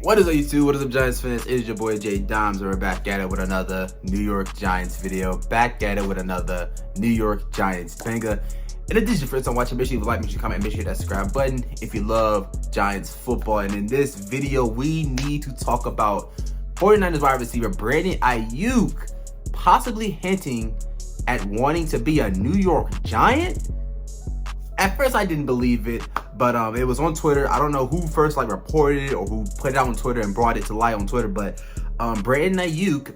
What is up, YouTube? What is up, Giants fans? It is your boy Jay Dimes. We're back at it with another New York Giants video. Back at it with another New York Giants banger. In addition, first time watching, make sure you like, make sure you comment, make sure you hit that subscribe button if you love Giants football. And in this video, we need to talk about 49ers wide receiver Brandon Aiyuk possibly hinting at wanting to be a New York Giant. At first, I didn't believe it, but it was on Twitter. I don't know who first reported it or who put it out on Twitter and brought it to light on Twitter, but Brandon Aiyuk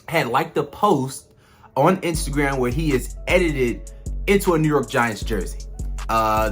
had liked the post on Instagram where he is edited into a New York Giants jersey. A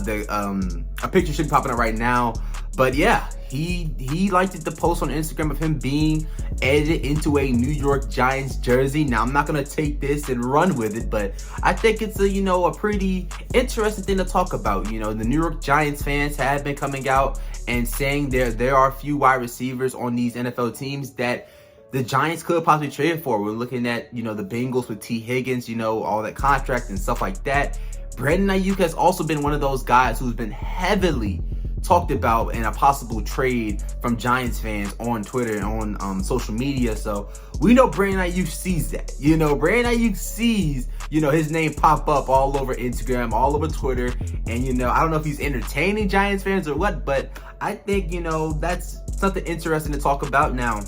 picture should be popping up right now, but yeah, he liked the post on Instagram of him being edited into a New York Giants jersey. Now, I'm not gonna take this and run with it, but I think it's a pretty interesting thing to talk about. The New York Giants fans have been coming out and saying there are a few wide receivers on these NFL teams that the Giants could possibly trade for. We're looking at, the Bengals with T. Higgins, all that contract and stuff like that. Brandon Aiyuk has also been one of those guys who's been heavily talked about in a possible trade from Giants fans on Twitter and on social media. So we know Brandon Aiyuk sees that. Brandon Aiyuk sees, his name pop up all over Instagram, all over Twitter. And, I don't know if he's entertaining Giants fans or what, but I think, that's something interesting to talk about. Now,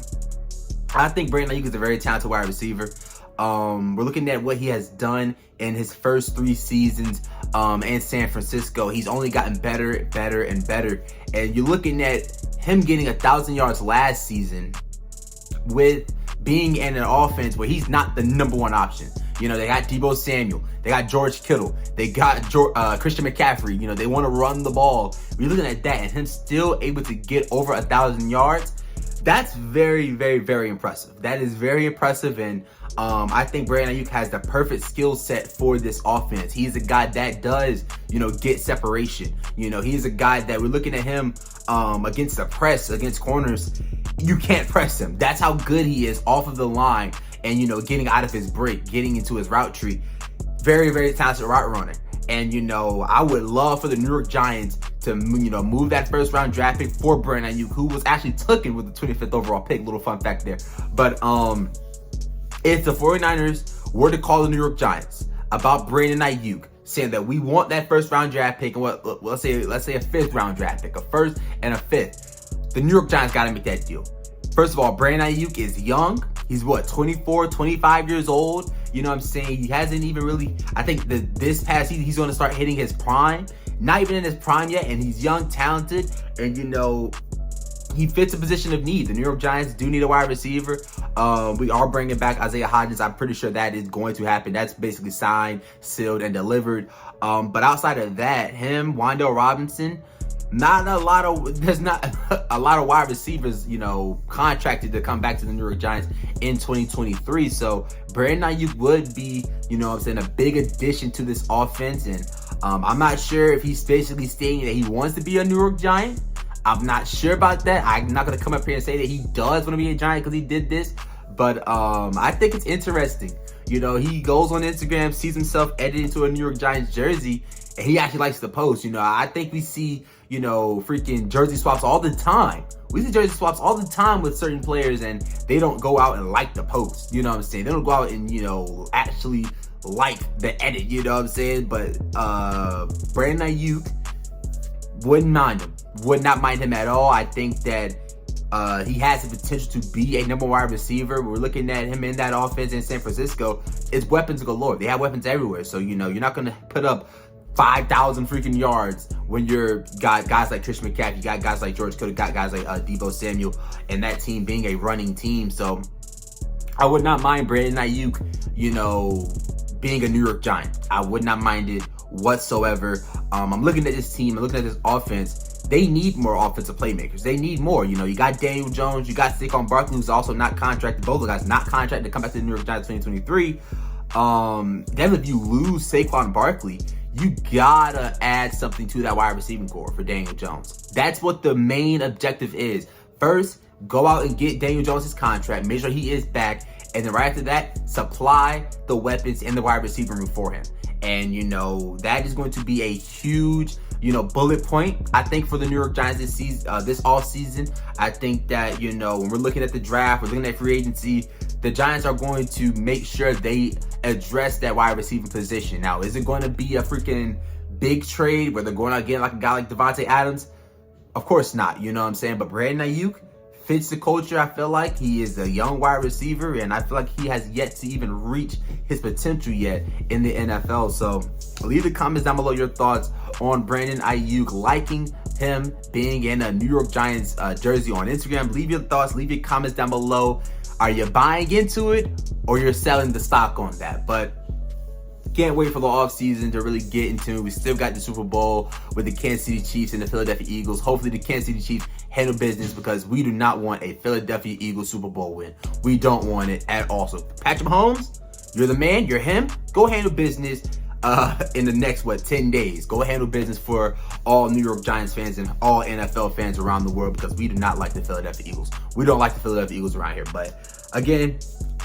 I think Brandon Aiyuk is a very talented wide receiver. We're looking at what he has done in his first 3 seasons in San Francisco. He's only gotten better, and better. And you're looking at him getting 1,000 yards last season with being in an offense where he's not the #1 option. They got Deebo Samuel, they got George Kittle, they got Christian McCaffrey. They want to run the ball. We're looking at that and him still able to get over 1,000 yards. That's very, very impressive. That is very impressive, and I think Brandon Aiyuk has the perfect skill set for this offense. He's a guy that does, get separation. He's a guy that we're looking at him against the press, against corners. You can't press him. That's how good he is off of the line and, getting out of his break, getting into his route tree. Very, very talented route runner. And, I would love for the New York Giants to, move that first round draft pick for Brandon Aiyuk, who was actually taken with the 25th overall pick. Little fun fact there. But if the 49ers were to call the New York Giants about Brandon Aiyuk, saying that we want that first round draft pick and let's say a 5th round draft pick, a 1st and a 5th, the New York Giants got to make that deal. First of all, Brandon Aiyuk is young. He's 24, 25 years old. You know what I'm saying? He hasn't even really, I think this past season, he's going to start hitting his prime. Not even in his prime yet, and he's young, talented, and he fits a position of need. The New York Giants do need a wide receiver. We are bringing back Isaiah Hodgins. I'm pretty sure that is going to happen. That's basically signed, sealed, and delivered. But outside of that, him, Wan'Dale Robinson, there's not a lot of wide receivers, contracted to come back to the New York Giants in 2023. So Brandon Aiyuk would be, a big addition to this offense. And I'm not sure if he's basically stating that he wants to be a New York Giant. I'm not sure about that. I'm not going to come up here and say that he does want to be a Giant because he did this. But I think it's interesting. He goes on Instagram, sees himself edited into a New York Giants jersey, and he actually likes the post. I think we see, freaking jersey swaps all the time. We see jersey swaps all the time with certain players, and they don't go out and like the post. You know what I'm saying? They don't go out and, actually like the edit. You know what I'm saying? But Brandon Aiyuk wouldn't mind him. Would not mind him at all. I think that he has the potential to be a #1 wide receiver. We're looking at him in that offense in San Francisco. It's weapons galore. They have weapons everywhere. So, you're not going to put up 5,000 freaking yards when you're got guys like Christian McCaffrey, you got guys like George Kittle, got guys like Deebo Samuel, and that team being a running team. So I would not mind Brandon Aiyuk, being a New York Giant. I would not mind it whatsoever. I'm looking at this team, I'm looking at this offense. They need more offensive playmakers. They need more. You got Daniel Jones, you got Saquon Barkley, who's also not contracted. Both of the guys not contracted to come back to the New York Giants 2023. Then if you lose Saquon Barkley, you gotta add something to that wide receiving core for Daniel Jones. That's what the main objective is. First, go out and get Daniel Jones his contract, make sure he is back, and then right after that, supply the weapons in the wide receiver room for him. And, that is going to be a huge, bullet point, I think, for the New York Giants this season, this off season. I think that, when we're looking at the draft, we're looking at free agency, the Giants are going to make sure they address that wide receiver position. Now, is it going to be a freaking big trade where they're going out getting like a guy like Devontae Adams? Of course not, you know what I'm saying? But Brandon Aiyuk fits the culture. I feel like he is a young wide receiver, and I feel like he has yet to even reach his potential yet in the NFL. So leave the comments down below your thoughts on Brandon Aiyuk, liking him being in a New York Giants jersey on Instagram. Leave your thoughts, leave your comments down below. Are you buying into it, or you're selling the stock on that? But can't wait for the offseason to really get into it. We still got the Super Bowl with the Kansas City Chiefs and the Philadelphia Eagles. Hopefully the Kansas City Chiefs handle business, because we do not want a Philadelphia Eagles Super Bowl win. We don't want it at all. So Patrick Mahomes, you're the man, you're him. Go handle business in the next, 10 days. Go handle business for all New York Giants fans and all NFL fans around the world, because we do not like the Philadelphia Eagles. We don't like the Philadelphia Eagles around here. But again,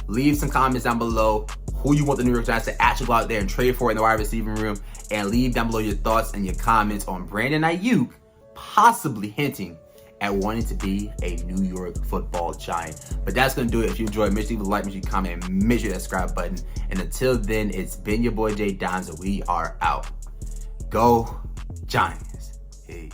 leave some comments down below who you want the New York Giants to actually go out there and trade for in the wide receiving room, and leave down below your thoughts and your comments on Brandon Aiyuk possibly hinting at wanting to be a New York football Giant. But that's going to do it. If you enjoyed, make sure you leave a like, make sure you comment, and make sure you hit that subscribe button. And until then, it's been your boy J Dimes, and we are out. Go Giants. Peace.